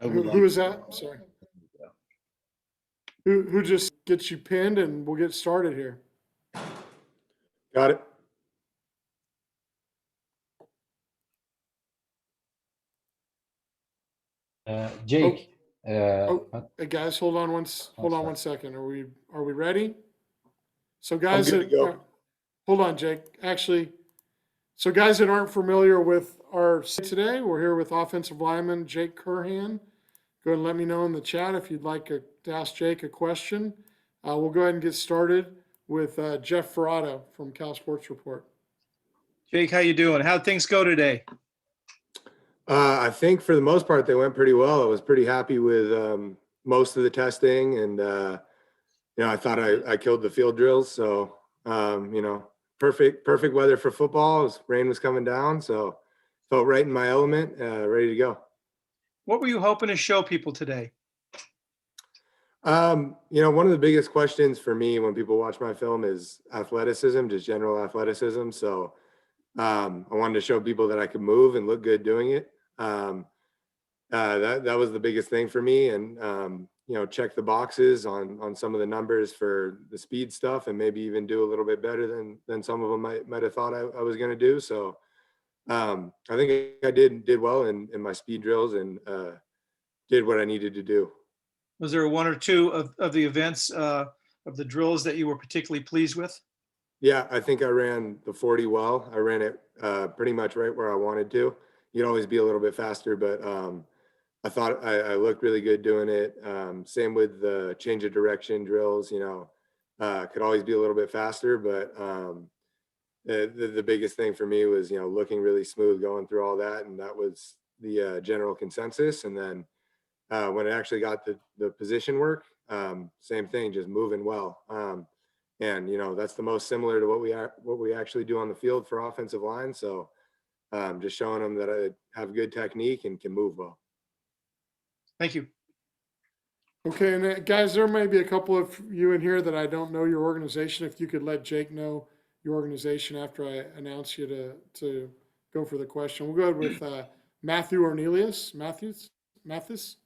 I would Who like is that? Sorry. Who just gets you pinned, and we'll get started here. Got it. Jake. Hey guys, hold on one second. Are we ready? So guys, I'm good to go. hold on, Jake. Actually, so guys that aren't familiar with our today, we're here with offensive lineman Jake Curhan. Go ahead and let me know in the chat if you'd like to ask Jake a question. We'll go ahead and get started with Jeff Ferrata from Cal Sports Report. Jake, how you doing? How'd things go today? I think for the most part, they went pretty well. I was pretty happy with most of the testing, and I thought I killed the field drills. So perfect weather for football. Rain was coming down, so felt right in my element, ready to go. What were you hoping to show people today? One of the biggest questions for me when people watch my film is athleticism, just general athleticism. So I wanted to show people that I could move and look good doing it. That was the biggest thing for me, and check the boxes on some of the numbers for the speed stuff, and maybe even do a little bit better than some of them might have thought I was going to do. So I think I did well in my speed drills, and did what I needed to do. Was there one or two of the events of the drills that you were particularly pleased with? Yeah, I think I ran the 40 well. I ran it pretty much right where I wanted to. You'd always be a little bit faster, but I thought I looked really good doing it. Same with the change of direction drills, could always be a little bit faster, but the biggest thing for me was, looking really smooth going through all that. And that was the general consensus. And then when it actually got the position work, same thing, just moving well. And that's the most similar to what we actually do on the field for offensive line. So just showing them that I have good technique and can move well. Thank you. Okay, and guys, there may be a couple of you in here that I don't know your organization. If you could let Jake know your organization after I announce you to go for the question. We'll go with Matthew Ornelius. Mathis.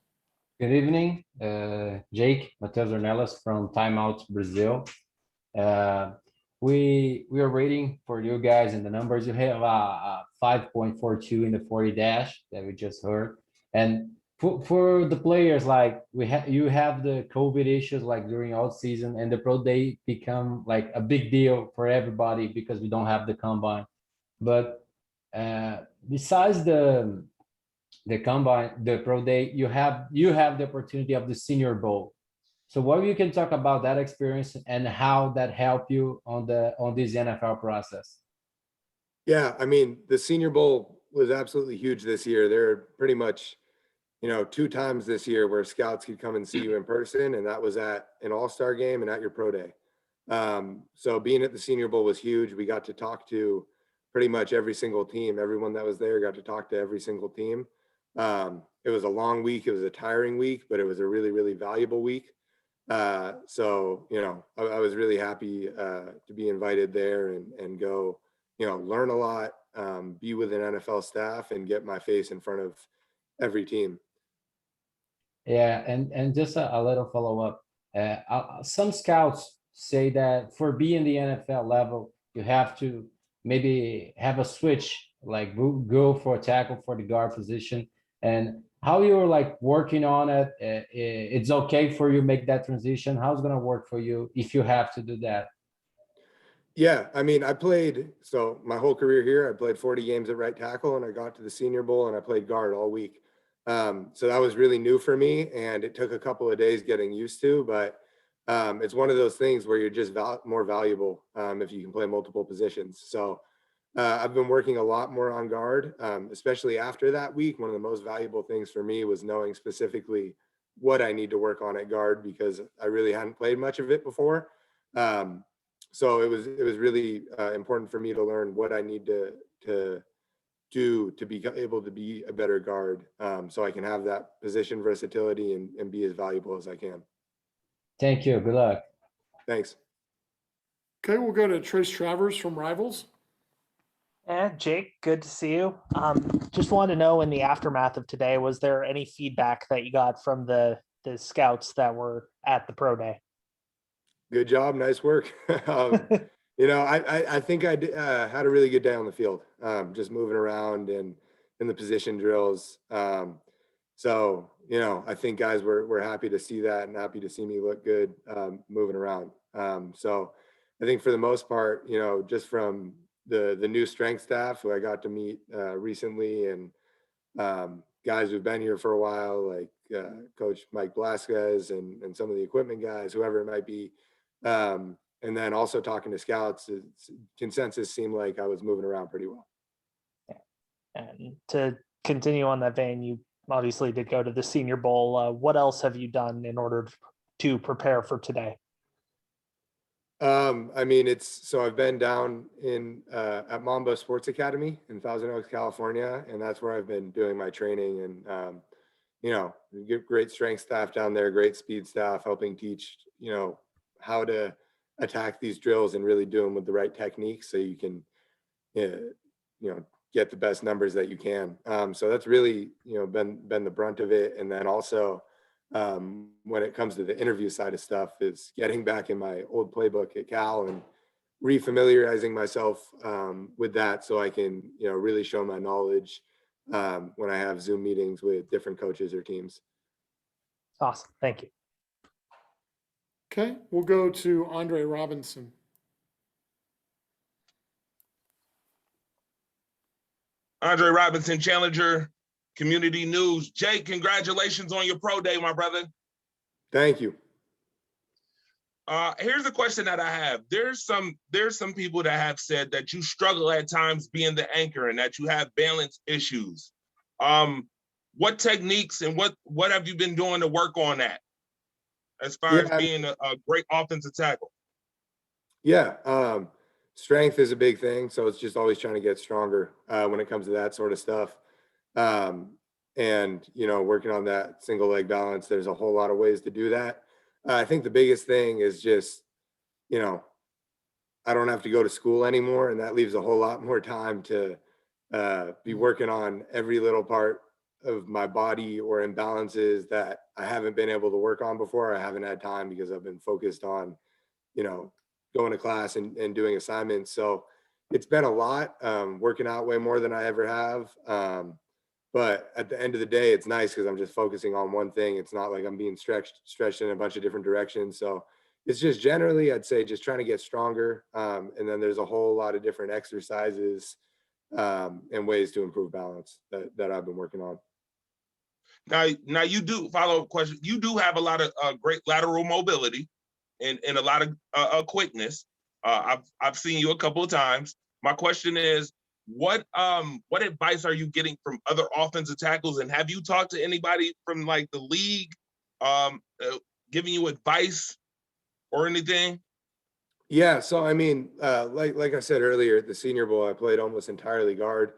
Good evening, Jake, Matheus Ornelas from Timeout Brazil. We are waiting for you guys and the numbers. You have a 5.42 in the 40 dash that we just heard, and for the players, like you have the COVID issues like during all season, and the pro day become like a big deal for everybody because we don't have the combine. But besides the combine, the pro day, you have the opportunity of the Senior Bowl. So what you can talk about that experience and how that helped you on this NFL process? Yeah, I mean, the Senior Bowl was absolutely huge this year. There are pretty much, 2 times this year where scouts could come and see you in person, and that was at an all-star game and at your pro day. So being at the Senior Bowl was huge. We got to talk to pretty much every single team. Everyone that was there got to talk to every single team. It was a long week. It was a tiring week, but it was a really, really valuable week. So, I was really happy to be invited there and go, learn a lot, be with an NFL staff and get my face in front of every team. Yeah, and just a little follow-up. Some scouts say that for being the NFL level, you have to maybe have a switch, like go for a tackle for the guard position. And how you're like working on it, it's okay for you make that transition. How's it gonna work for you if you have to do that? Yeah, I mean, so my whole career here, I played 40 games at right tackle, and I got to the Senior Bowl and I played guard all week. So that was really new for me, and it took a couple of days getting used to, but it's one of those things where you're just more valuable if you can play multiple positions. So I've been working a lot more on guard, especially after that week. One of the most valuable things for me was knowing specifically what I need to work on at guard, because I really hadn't played much of it before. So it was really important for me to learn what I need to do to be able to be a better guard, so I can have that position versatility and be as valuable as I can. Thank you. Good luck. Thanks. Okay, we'll go to Trace Travers from Rivals. Jake, good to see you. Just wanted to know, in the aftermath of today, was there any feedback that you got from the scouts that were at the pro day? Good job, nice work. I think I had a really good day on the field, just moving around and in the position drills. I think guys were happy to see that and happy to see me look good moving around. I think for the most part, just from the new strength staff who I got to meet recently, and guys who've been here for a while, like Coach Mike Blasquez and some of the equipment guys, whoever it might be. And then also talking to scouts, consensus seemed like I was moving around pretty well. And to continue on that vein, you obviously did go to the Senior Bowl. What else have you done in order to prepare for today? I've been down at Mamba Sports Academy in Thousand Oaks, California, and that's where I've been doing my training. And great strength staff down there, great speed staff, helping teach how to attack these drills and really do them with the right techniques so you can get the best numbers that you can. So that's really been the brunt of it. And then also when it comes to the interview side of stuff, is getting back in my old playbook at Cal and refamiliarizing myself with that so I can really show my knowledge when I have Zoom meetings with different coaches or teams. Awesome, thank you. Okay, we'll go to Andre Robinson. Andre Robinson, Challenger Community News. Jake, congratulations on your pro day, my brother. Thank you. Here's a question that I have. There's some people that have said that you struggle at times being the anchor and that you have balance issues. What techniques and what have you been doing to work on that as far as being a great offensive tackle? Yeah, strength is a big thing. So it's just always trying to get stronger when it comes to that sort of stuff. Working on that single leg balance, there's a whole lot of ways to do that. I think the biggest thing is just, I don't have to go to school anymore, and that leaves a whole lot more time to be working on every little part of my body or imbalances that I haven't been able to work on before. I haven't had time because I've been focused on, going to class and doing assignments. So it's been a lot, working out way more than I ever have. But at the end of the day, it's nice because I'm just focusing on one thing. It's not like I'm being stretched in a bunch of different directions. So it's just generally, I'd say, just trying to get stronger. And then there's a whole lot of different exercises and ways to improve balance that I've been working on. Now you do, follow-up question. You do have a lot of great lateral mobility and a lot of quickness. I've seen you a couple of times. My question is, what advice are you getting from other offensive tackles, and have you talked to anybody from like the league giving you advice or anything? Yeah, so like I said earlier, at the Senior Bowl, I played almost entirely guard.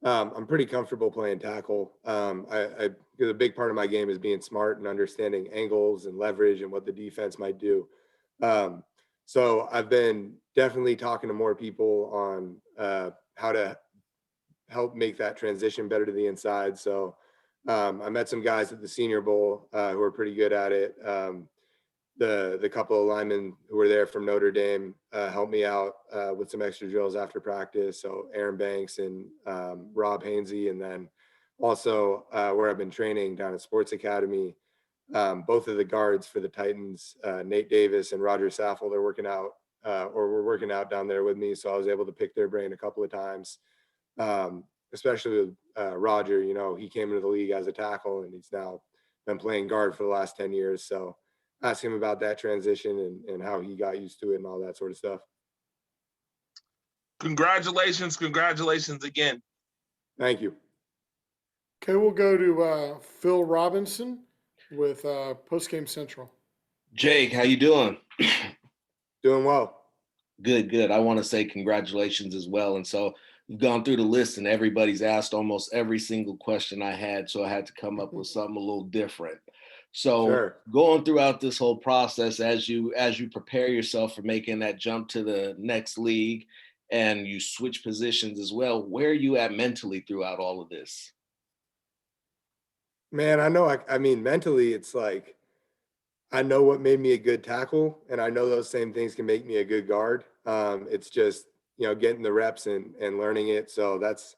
I'm pretty comfortable playing tackle. Because a big part of my game is being smart and understanding angles and leverage and what the defense might do. So I've been definitely talking to more people on how to help make that transition better to the inside. So I met some guys at the Senior Bowl who are pretty good at it. The couple of linemen who were there from Notre Dame helped me out with some extra drills after practice. So Aaron Banks and Rob Hainsey, and then also where I've been training down at Sports Academy, both of the guards for the Titans, Nate Davis and Roger Saffold, are working out or were working out down there with me. So I was able to pick their brain a couple of times, especially with Roger. He came into the league as a tackle and he's now been playing guard for the last 10 years. So ask him about that transition and how he got used to it and all that sort of stuff. Congratulations again. Thank you. Okay, we'll go to Phil Robinson with Postgame Central. Jake, how you doing? Doing well. Good. I want to say congratulations as well. And so we've gone through the list and everybody's asked almost every single question I had. So I had to come up with something a little different. So Sure. Going throughout this whole process, as you prepare yourself for making that jump to the next league and you switch positions as well. Where are you at mentally throughout all of this? Man, I know. I mean, mentally, it's like I know what made me a good tackle, and I know those same things can make me a good guard. It's just getting the reps and learning it. So that's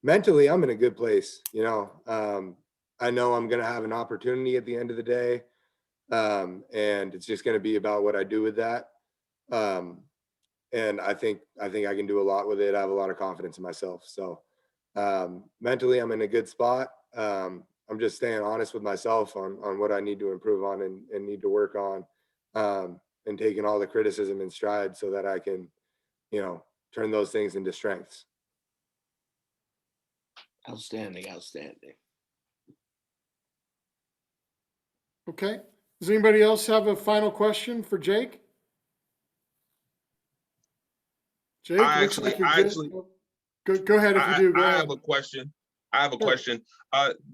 mentally, I'm in a good place. I know I'm going to have an opportunity at the end of the day, and it's just going to be about what I do with that. And I think I can do a lot with it. I have a lot of confidence in myself. So mentally, I'm in a good spot. I'm just staying honest with myself on what I need to improve on and need to work on, and taking all the criticism in stride so that I can, turn those things into strengths. Outstanding, outstanding. Okay. Does anybody else have a final question for Jake? Jake, I looks actually, like you're I good. actually, Go ahead if you do. Go I ahead. have a question. I have a Sure. question.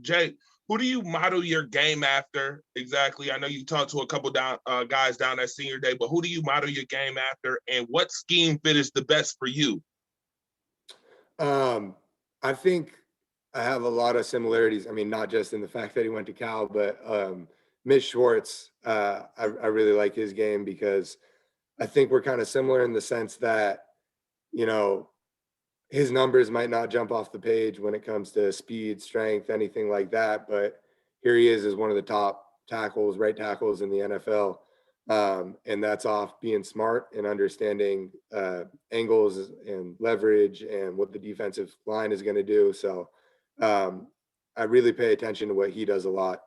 Jake, who do you model your game after exactly? I know you talked to a couple guys down at senior day, but who do you model your game after, and what scheme fit is the best for you? I think I have a lot of similarities. I mean, not just in the fact that he went to Cal, but Mitch Schwartz. I really like his game because I think we're kind of similar in the sense that, his numbers might not jump off the page when it comes to speed, strength, anything like that. But here he is as one of the top tackles, right tackles in the NFL. And that's off being smart and understanding angles and leverage and what the defensive line is going to do. So I really pay attention to what he does a lot.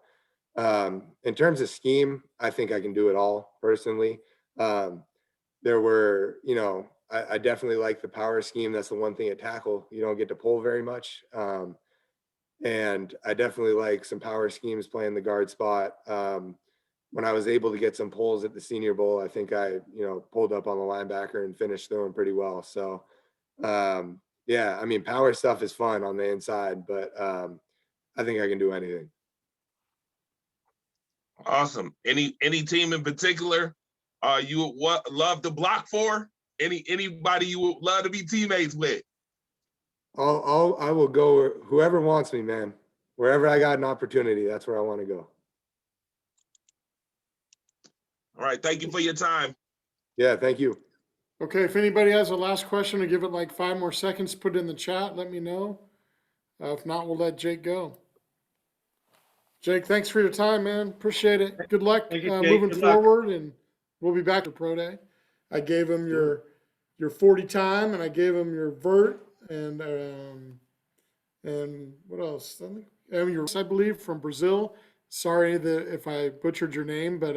In terms of scheme, I think I can do it all personally. There were, I definitely like the power scheme. That's the one thing at tackle. You don't get to pull very much. And I definitely like some power schemes playing the guard spot. When I was able to get some pulls at the Senior Bowl, I think I, pulled up on the linebacker and finished throwing pretty well. So, yeah, I mean, power stuff is fun on the inside, but I think I can do anything. Awesome. Any team in particular you would love to block for? Anybody you would love to be teammates with? I will go whoever wants me, man. Wherever I got an opportunity, that's where I want to go. All right. Thank you for your time. Yeah, thank you. Okay, if anybody has a last question, to give it like 5 more seconds, put it in the chat, let me know. If not, we'll let Jake go. Jake, thanks for your time, man. Appreciate it. Good luck Thank you, Jake. moving Good luck. forward, and we'll be back to Pro Day. I gave him your 40 time, and I gave him your vert, and what else? I believe from Brazil. Sorry if I butchered your name, but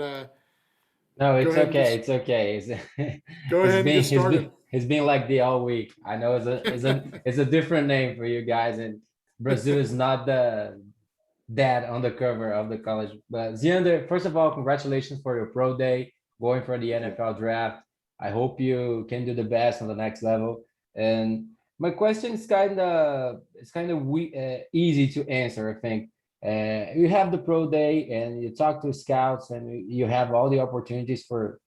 No, it's Go ahead and okay. get- It's okay. go ahead and get started. It's been like the all week. I know it's a different name for you guys, and Brazil is not the dad on the cover of the college. But Zandae, first of all, congratulations for your pro day, going for the NFL draft. I hope you can do the best on the next level. And my question is kind of easy to answer, I think. You have the pro day and you talk to scouts and you have all the opportunities for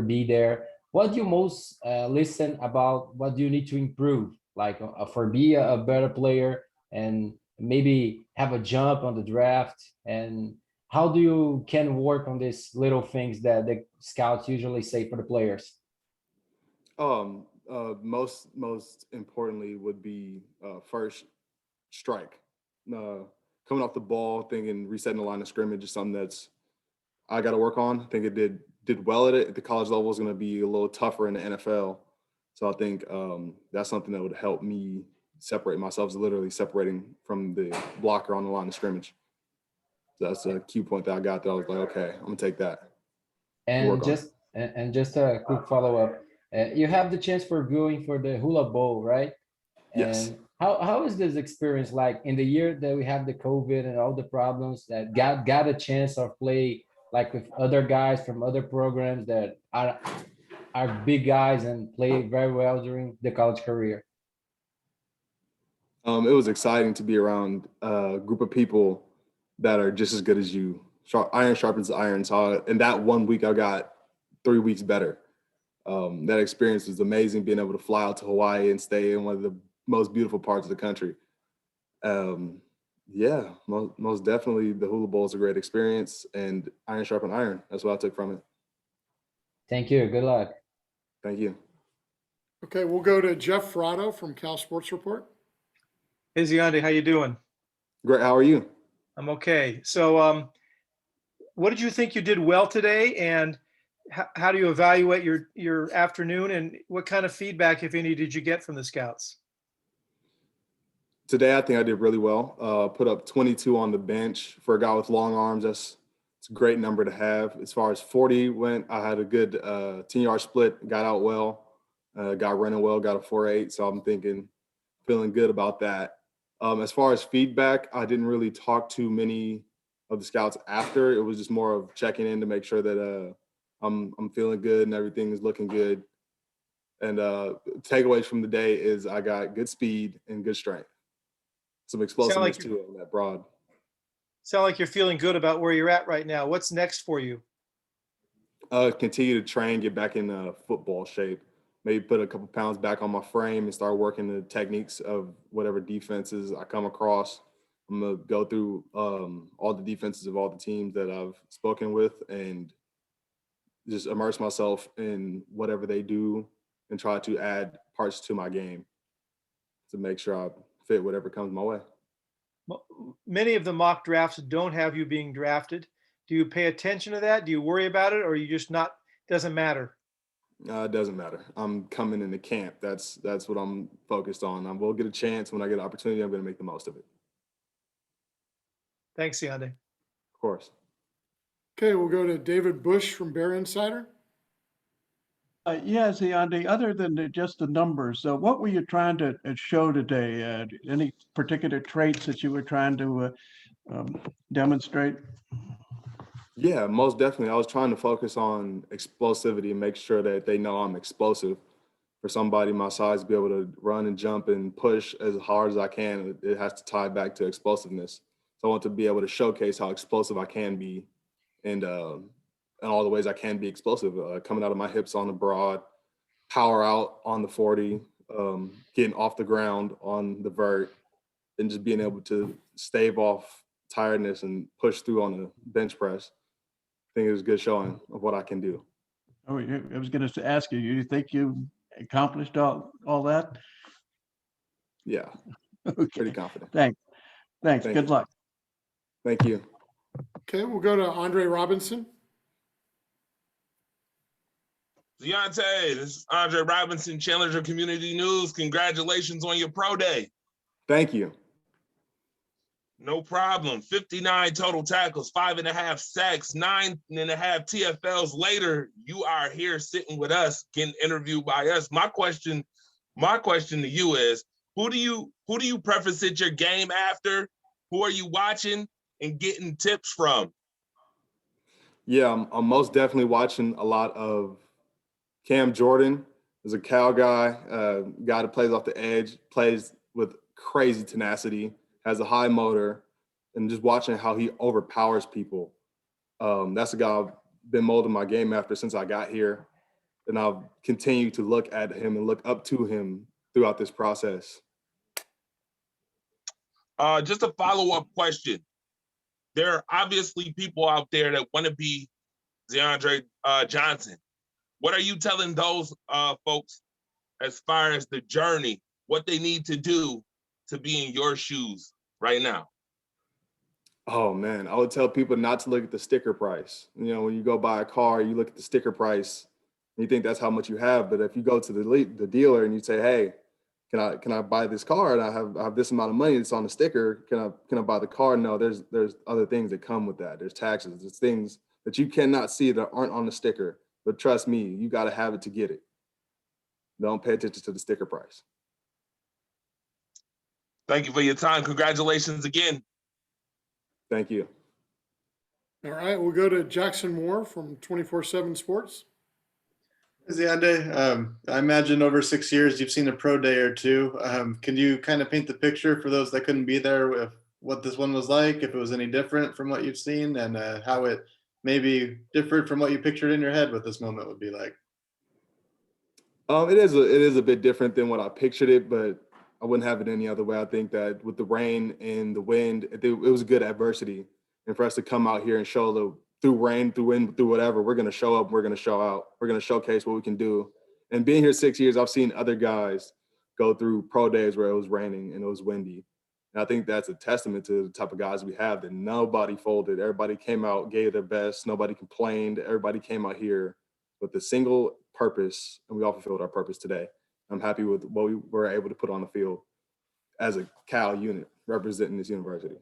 be there. What do you most listen about? What do you need to improve, like for be a better player and maybe have a jump on the draft? And how do you can work on these little things that the scouts usually say for the players? Most importantly would be first strike. Coming off the ball, thinking resetting the line of scrimmage is something that's I got to work on. I think it did well at it. At the college level is going to be a little tougher in the NFL. So I think that's something that would help me separate myself, is literally separating from the blocker on the line of scrimmage. So that's a key point that I got that I was like, okay, I'm gonna take that. And Work on it. just a quick follow-up. You have the chance for going for the Hula Bowl, right? Yes. And how is this experience like in the year that we have the COVID and all the problems that got a chance of play like with other guys from other programs that are big guys and play very well during the college career? It was exciting to be around a group of people that are just as good as you. Iron sharpens iron. So in that 1 week, I got 3 weeks better. That experience was amazing, being able to fly out to Hawaii and stay in one of the most beautiful parts of the country. Yeah, most definitely the Hula Bowl is a great experience, and iron sharpened iron. That's what I took from it. Thank you. Good luck. Thank you. Okay, we'll go to Jeff Frado from Cal Sports Report. Hey, Zandae, how you doing? Great. How are you? I'm okay. So, what did you think you did well today, and how do you evaluate your afternoon, and what kind of feedback, if any, did you get from the scouts? Today, I think I did really well. Put up 22 on the bench for a guy with long arms. It's a great number to have. As far as 40 went, I had a good 10-yard split, got out well, got running well, got a 4.8. So I'm feeling good about that. As far as feedback, I didn't really talk to many of the scouts after. It was just more of checking in to make sure that I'm feeling good and everything is looking good. And takeaways from the day is I got good speed and good strength. Some explosiveness too on that broad. Sound like you're feeling good about where you're at right now. What's next for you? Continue to train, get back in football shape. Maybe put a couple pounds back on my frame and start working the techniques of whatever defenses I come across. I'm gonna go through all the defenses of all the teams that I've spoken with and just immerse myself in whatever they do and try to add parts to my game to make sure I fit whatever comes my way. Many of the mock drafts don't have you being drafted. Do you pay attention to that? Do you worry about it, or are you just not, doesn't matter? It doesn't matter. I'm coming into camp. That's what I'm focused on. I will get a chance when I get an opportunity. I'm going to make the most of it. Thanks, Zandae. Of course. Okay, we'll go to David Bush from Bear Insider. Yeah, Zandae, other than just the numbers, what were you trying to show today? Any particular traits that you were trying to demonstrate? Yeah, most definitely. I was trying to focus on explosivity and make sure that they know I'm explosive. For somebody my size to be able to run and jump and push as hard as I can, it has to tie back to explosiveness. So I want to be able to showcase how explosive I can be and all the ways I can be explosive, coming out of my hips on the broad, power out on the 40, getting off the ground on the vert, and just being able to stave off tiredness and push through on the bench press. I think it was a good showing of what I can do. Oh, I was going to ask you, you think you accomplished all that? Yeah, Okay. pretty confident. Thanks. Thank Good you. luck. Thank you. Okay, we'll go to Andre Robinson. Deontay, this is Andre Robinson, Challenger Community News. Congratulations on your pro day. Thank you. No problem. 59 total tackles, 5.5 sacks, 9.5 TFLs later. You are here sitting with us, getting interviewed by us. My question to you is, who do you preface your game after? Who are you watching and getting tips from? Yeah, I'm most definitely watching a lot of Cam Jordan. Is a Cal guy, guy that plays off the edge, plays with crazy tenacity, has a high motor, and just watching how he overpowers people. That's a guy I've been molding my game after since I got here. And I've continued to look at him and look up to him throughout this process. Just a follow-up question. There are obviously people out there that want to be DeAndre Johnson. What are you telling those folks as far as the journey, what they need to do to be in your shoes right now? Oh man, I would tell people not to look at the sticker price. You know, when you go buy a car, you look at the sticker price and you think that's how much you have. But if you go to the dealer and you say, hey, can I buy this car and I have this amount of money that's on the sticker, can I buy the car? No, there's other things that come with that. There's taxes, there's things that you cannot see that aren't on the sticker. But trust me, you got to have it to get it. Don't pay attention to the sticker price. Thank you for your time. Congratulations again. Thank you. All right, we'll go to Jackson Moore from 24/7 Sports. Zandae, I imagine over 6 years you've seen a pro day or two. Can you kind of paint the picture for those that couldn't be there with what this one was like, if it was any different from what you've seen, and how it maybe differed from what you pictured in your head what this moment would be like? It is a bit different than what I pictured it, but I wouldn't have it any other way. I think that with the rain and the wind, it was good adversity, and for us to come out here and show through rain, through wind, through whatever, we're going to show up, we're going to show out, we're going to showcase what we can do. And being here 6 years, I've seen other guys go through pro days where it was raining and it was windy. And I think that's a testament to the type of guys we have, that nobody folded. Everybody came out, gave their best. Nobody complained. Everybody came out here with a single purpose, and we all fulfilled our purpose today. I'm happy with what we were able to put on the field as a Cal unit representing this university.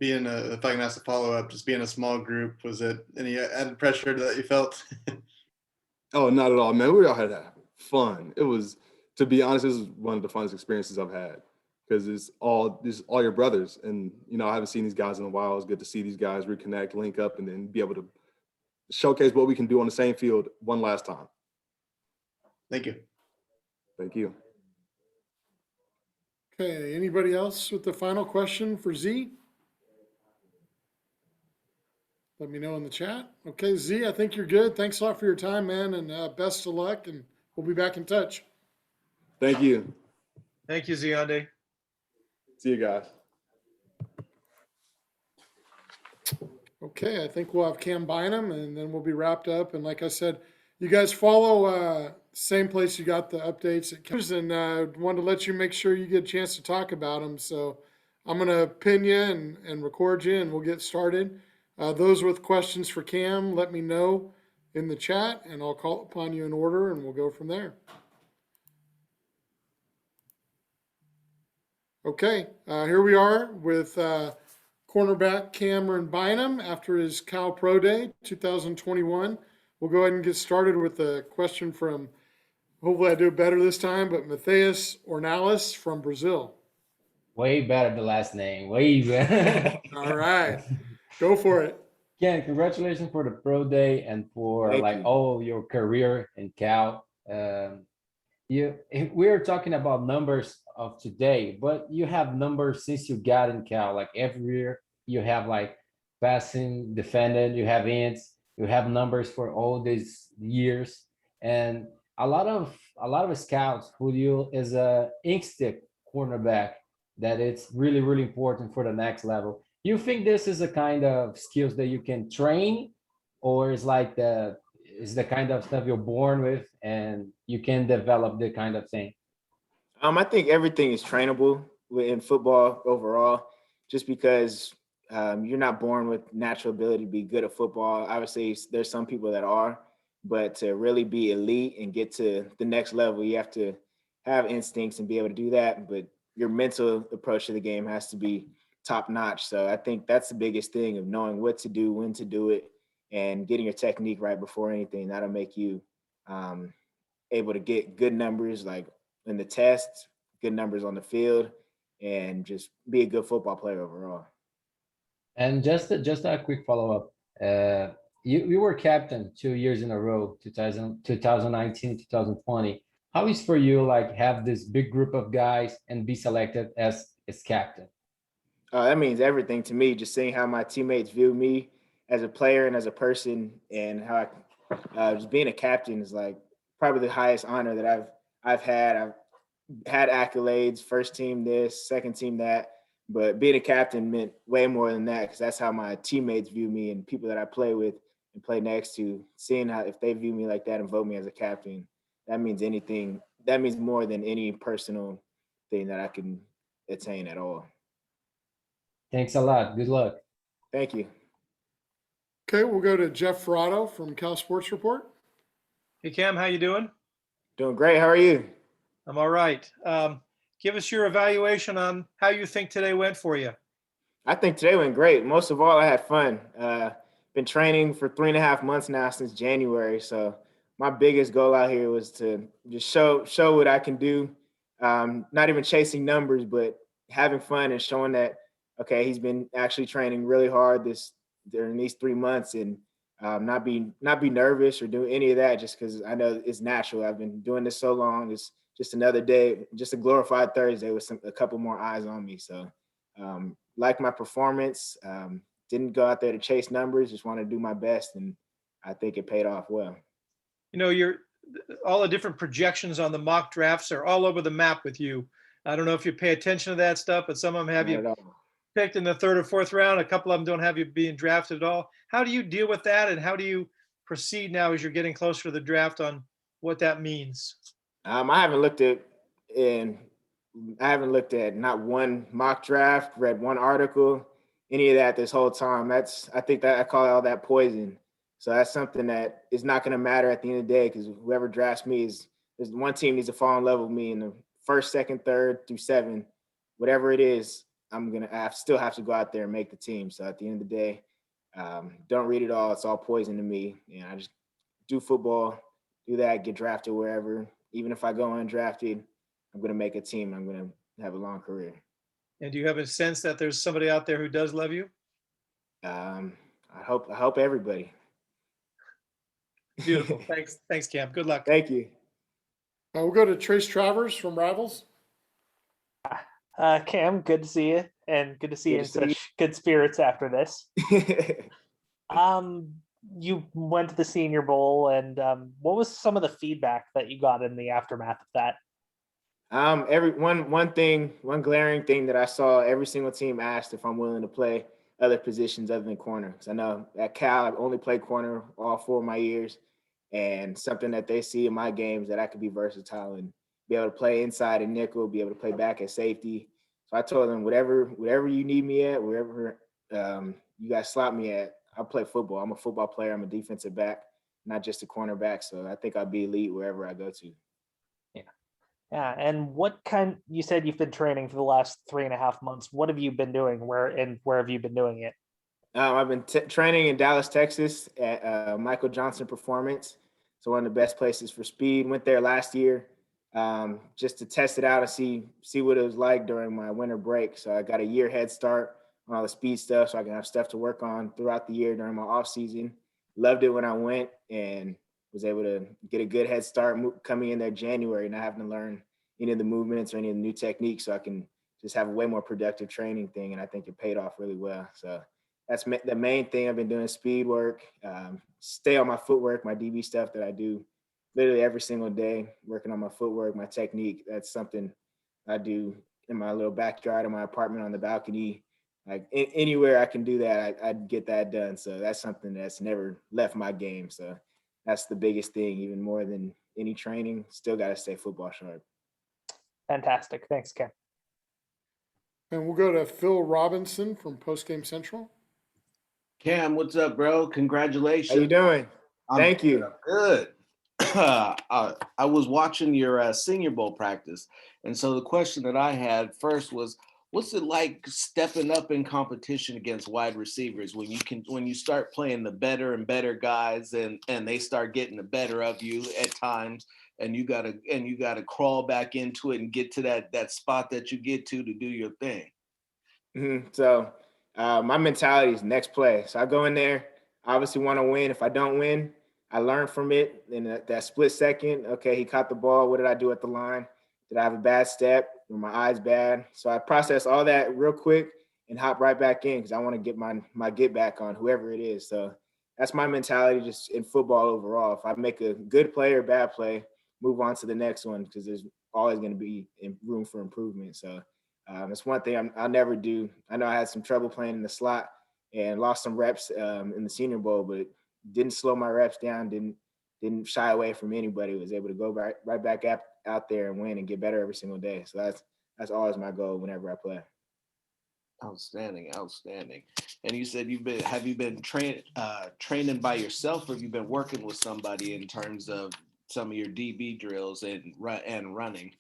If I can ask a follow up, just being a small group, was it any added pressure that you felt? Oh, not at all, man. We all had fun. It was, to be honest, this is one of the funnest experiences I've had, because it's all your brothers. And, I haven't seen these guys in a while. It's good to see these guys reconnect, link up, and then be able to showcase what we can do on the same field one last time. Thank you. Thank you. Okay, anybody else with the final question for Z? Let me know in the chat. Okay, Z, I think you're good. Thanks a lot for your time, man, and best of luck, and we'll be back in touch. Thank you. Thank you, Zandae. See you guys. Okay, I think we'll have Cam Bynum, and then we'll be wrapped up. And like I said, you guys follow same place you got the updates at Camryn, and wanted to let you make sure you get a chance to talk about them. So I'm going to pin you and record you, and we'll get started. Those with questions for Cam, let me know in the chat, and I'll call upon you in order, and we'll go from there. Okay, here we are with cornerback Camryn Bynum after his Cal Pro Day 2021. We'll go ahead and get started with a question from, hopefully I do it better this time, but Matheus Ornelas from Brazil. Way better the last name. Way better. All right, go for it. Ken, congratulations for the pro day and for Thank you. all your career in Cal. We are talking about numbers of today, but you have numbers since you got in Cal. Like every year, you have like passing, defending, you have ends, you have numbers for all these years, and a lot of scouts who you as a ink stick cornerback that it's really important for the next level. You think this is a kind of skills that you can train, or is like the kind of stuff you're born with and you can develop the kind of thing? I think everything is trainable in football overall, just because you're not born with natural ability to be good at football. Obviously, there's some people that are, but to really be elite and get to the next level, you have to have instincts and be able to do that. But your mental approach to the game has to be top notch. So I think that's the biggest thing, of knowing what to do, when to do it, and getting your technique right before anything. That'll make you able to get good numbers, like in the test, good numbers on the field, and just be a good football player overall. And just a quick follow-up. You were captain 2 years in a row, 2019, 2020. How is for you like have this big group of guys and be selected as captain? That means everything to me, just seeing how my teammates view me as a player and as a person, and how just being a captain is like probably the highest honor that I've had. I've had accolades, first team this, second team that, but being a captain meant way more than that, because that's how my teammates view me and people that I play with and play next to. Seeing how if they view me like that and vote me as a captain, that means anything. That means more than any personal thing that I can attain at all. Thanks a lot. Good luck. Thank you. Okay, we'll go to Jeff Ferrato from Cal Sports Report. Hey, Cam, how you doing? Doing great. How are you? I'm all right. Give us your evaluation on how you think today went for you. I think today went great. Most of all, I had fun. Been training for 3.5 months now, since January. So my biggest goal out here was to just show what I can do. Not even chasing numbers, but having fun and showing that, okay, he's been actually training really hard during these 3 months, and not be nervous or do any of that, just because I know it's natural. I've been doing this so long. It's just another day, just a glorified Thursday with a couple more eyes on me. So like my performance, didn't go out there to chase numbers, just want to do my best, and I think it paid off well. You know, all the different projections on the mock drafts are all over the map with you. I don't know if you pay attention to that stuff, but some of them have Not you at all. picked in the 3rd or 4th round. A couple of them don't have you being drafted at all. How do you deal with that, and how do you proceed now as you're getting closer to the draft on what that means? I haven't looked at and I haven't looked at not one mock draft, read one article, any of that this whole time. I think that I call all that poison. So that's something that is not going to matter at the end of the day, because whoever drafts me there's one team needs to fall in love with me in the 1st, 2nd, 3rd through 7, whatever it is. I still have to go out there and make the team. So at the end of the day, don't read it all. It's all poison to me. And I just do football, do that, get drafted wherever. Even if I go undrafted, I'm going to make a team. I'm going to have a long career. And do you have a sense that there's somebody out there who does love you? I hope everybody. Beautiful. Thanks, Cam. Good luck. Thank you. We'll go to Trace Travers from Rivals. Cam, good to see you, and good to see you in Good to see you. such good spirits after this. You went to the Senior Bowl, and what was some of the feedback that you got in the aftermath of that? One glaring thing that I saw, every single team asked if I'm willing to play other positions other than corner. Because I know at Cal, I've only played corner all 4 of my years, and something that they see in my games that I could be versatile and be able to play inside and nickel, be able to play back at safety. So I told them, whatever you need me at, wherever you guys slot me at, I'll play football. I'm a football player. I'm a defensive back, not just a cornerback. So I think I'll be elite wherever I go to. Yeah, and you said you've been training for the last 3.5 months. What have you been doing? Where have you been doing it? I've been training in Dallas, Texas at Michael Johnson Performance. So one of the best places for speed. Went there last year just to test it out and see what it was like during my winter break. So I got a year head start on all the speed stuff, so I can have stuff to work on throughout the year during my off season. Loved it when I went, and was able to get a good head start coming in there January, not having to learn any of the movements or any of the new techniques, so I can just have a way more productive training thing. And I think it paid off really well. So that's the main thing I've been doing: speed work, stay on my footwork, my DB stuff that I do literally every single day, working on my footwork, my technique. That's something I do in my little backyard, in my apartment, on the balcony. Like anywhere I can do that, I'd get that done. So that's something that's never left my game. So that's the biggest thing, even more than any training. Still got to stay football sharp. Fantastic. Thanks, Cam. And we'll go to Phil Robinson from Post Game Central. Cam, what's up, bro? Congratulations. How you doing? Thank you. Good. I was watching your Senior Bowl practice, and so the question that I had first was, what's it like stepping up in competition against wide receivers when you start playing the better and better guys, and they start getting the better of you at times, and you gotta crawl back into it and get to that spot that you get to do your thing. Mm-hmm. So my mentality is next play. So I go in there, obviously want to win. If I don't win, I learn from it in that split second. Okay, he caught the ball. What did I do at the line? Did I have a bad step? Were my eyes bad? So I process all that real quick and hop right back in, because I want to get my get back on whoever it is. So that's my mentality just in football overall. If I make a good play or bad play, move on to the next one, because there's always going to be room for improvement. So it's one thing I'll never do. I know I had some trouble playing in the slot and lost some reps in the Senior Bowl, but didn't slow my reps down, didn't shy away from anybody, was able to go right back out there and win and get better every single day. So that's always my goal whenever I play. Outstanding. And you said have you been training by yourself, or have you been working with somebody in terms of some of your DB drills and running?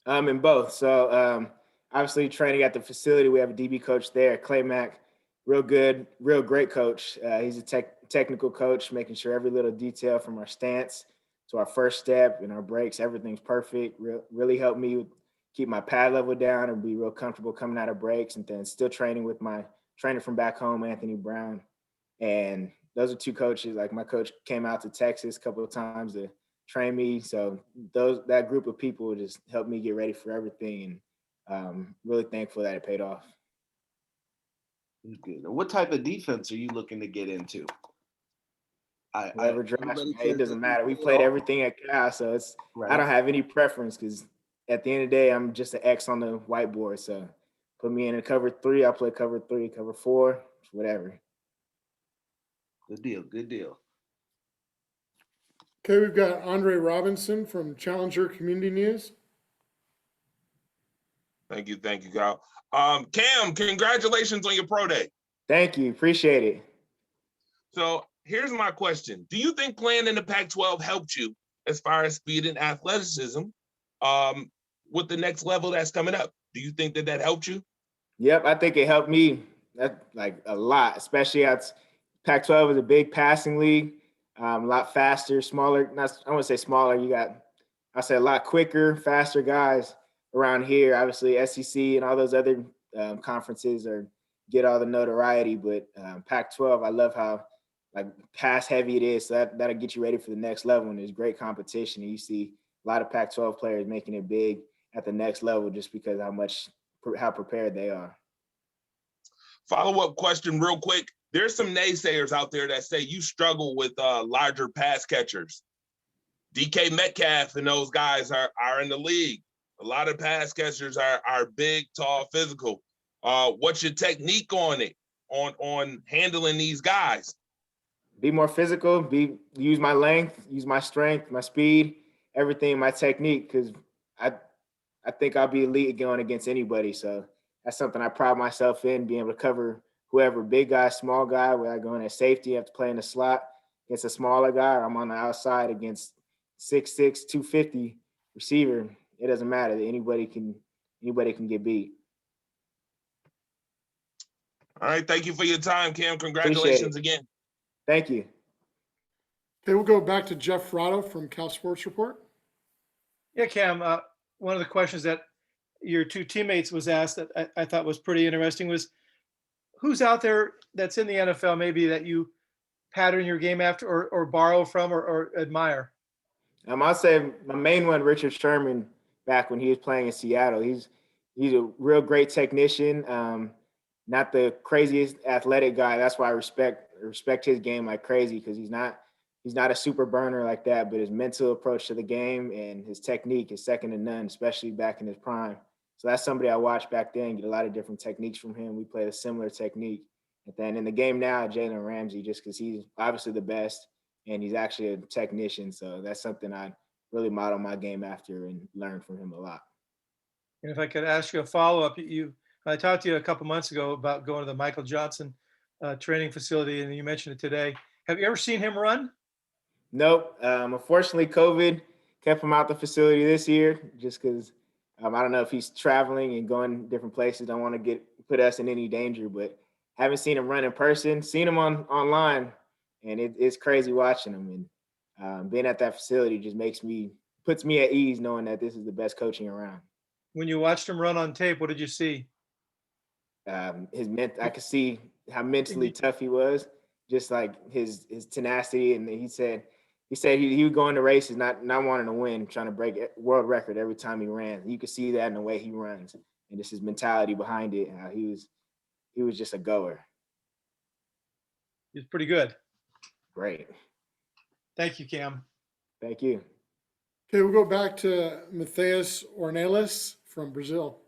In both. So obviously training at the facility, we have a DB coach there, Clay Mack, real good, real great coach. He's a technical coach, making sure every little detail from our stance to our first step and our breaks, everything's perfect. Really helped me keep my pad level down and be real comfortable coming out of breaks. And then still training with my trainer from back home, Anthony Brown. And those are two coaches. Like, my coach came out to Texas a couple of times to train me. So that group of people just helped me get ready for everything. And really thankful that it paid off. Good. What type of defense are you looking to get into? whoever drafts everybody me, it cares doesn't that matter. We play played all- everything at Cal, so I Right. don't have any preference because at the end of the day, I'm just an X on the whiteboard. So put me in a cover 3, I'll play cover 3, cover 4, whatever. Good deal. Good deal. Okay, we've got Andre Robinson from Challenger Community News. Thank you, Kyle. Cam, congratulations on your pro day. Thank you, appreciate it. So here's my question: do you think playing in the Pac-12 helped you as far as speed and athleticism with the next level that's coming up? Do you think that helped you? Yep, I think it helped me like a lot, especially at Pac-12 is a big passing league, a lot faster, smaller. Not I wouldn't say smaller. I say a lot quicker, faster guys around here. Obviously, SEC and all those other conferences get all the notoriety, but Pac-12, I love how like pass heavy it is. So that'll get you ready for the next level. And there's great competition, and you see a lot of Pac-12 players making it big at the next level just because how prepared they are. Follow-up question real quick. There's some naysayers out there that say you struggle with larger pass catchers. DK Metcalf and those guys are in the league. A lot of pass catchers are big, tall, physical. What's your technique on it, on handling these guys? Be more physical, use my length, use my strength, my speed, everything, my technique, because I think I'll be elite going against anybody. So that's something I pride myself in, being able to cover whoever, big guy, small guy. Where I go in at safety, I have to play in the slot against a smaller guy, or I'm on the outside against 6'6", 250 receiver. It doesn't matter. Anybody can get beat. All right, thank you for your time, Cam. Congratulations again. Thank you. Okay, we'll go back to Jeff Rado from Cal Sports Report. Yeah, Cam, one of the questions that your two teammates was asked that I thought was pretty interesting was, who's out there that's in the NFL maybe that you pattern your game after or borrow from or admire? I'll say my main one, Richard Sherman, back when he was playing in Seattle. He's a real great technician. Not the craziest athletic guy. That's why I respect his game like crazy, because he's not a super burner like that, but his mental approach to the game and his technique is second to none, especially back in his prime. So that's somebody I watched back then, get a lot of different techniques from him. We played a similar technique. And then in the game now, Jalen Ramsey, just because he's obviously the best and he's actually a technician. So that's something I really model my game after and learn from him a lot. And if I could ask you a follow-up, I talked to you a couple months ago about going to the Michael Johnson training facility, and you mentioned it today. Have you ever seen him run? Nope. Unfortunately, COVID kept him out the facility this year just because I don't know if he's traveling and going different places. Don't want to put us in any danger, but haven't seen him run in person. Seen him online, and it's crazy watching him. And being at that facility just puts me at ease knowing that this is the best coaching around. When you watched him run on tape, what did you see? I could see how mentally tough he was, just like his tenacity. And he said he would go into races not wanting to win, trying to break world record every time he ran. You could see that in the way he runs and just his mentality behind it. How he was just a goer. He was pretty good. Great. Thank you, Cam. Thank you. Okay, we'll go back to Matheus Ornelas from Brazil.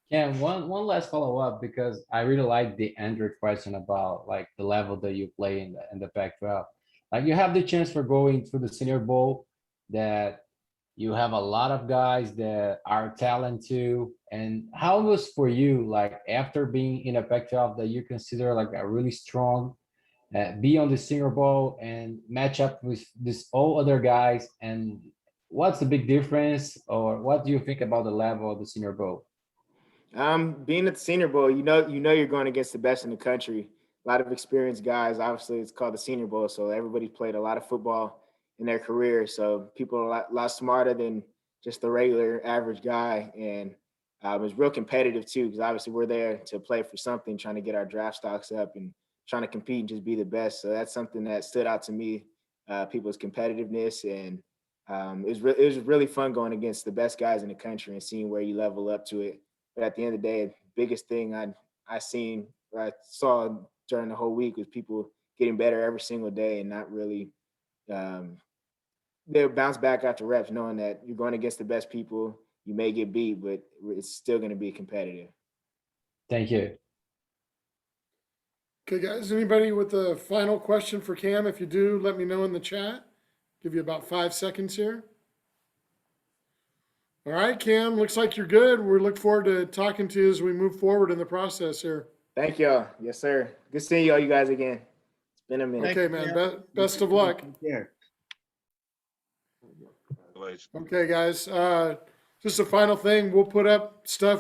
Ken, one last follow-up, because I really like the Android question about like the level that you play in the Pac-12. Like you have the chance for going through the Senior Bowl, that you have a lot of guys that are talent too. And how was for you, like after being in a Pac-12 that you consider like a really strong, be on the Senior Bowl and match up with these all other guys? And what's the big difference, or what do you think about the level of the Senior Bowl? Being at the Senior Bowl, you know you're going against the best in the country. A lot of experienced guys. Obviously, it's called the Senior Bowl, so everybody played a lot of football in their career. So people are a lot smarter than just the regular average guy, and it's real competitive too, because obviously we're there to play for something, trying to get our draft stocks up and trying to compete and just be the best. So that's something that stood out to me, people's competitiveness, and it was really fun going against the best guys in the country and seeing where you level up to it. But at the end of the day, the biggest thing I saw during the whole week was people getting better every single day and not really they'll bounce back after reps, knowing that you're going against the best people. You may get beat, but it's still going to be competitive. Thank you. Okay, guys, anybody with a final question for Cam? If you do, let me know in the chat. Give you about 5 seconds here. All right, Cam, looks like you're good. We look forward to talking to you as we move forward in the process here. Thank y'all. Yes, sir. Good seeing all you guys again. It's been a minute. Okay, man. Best of luck. Yeah. Congratulations. Okay, guys. Just a final thing. We'll put up stuff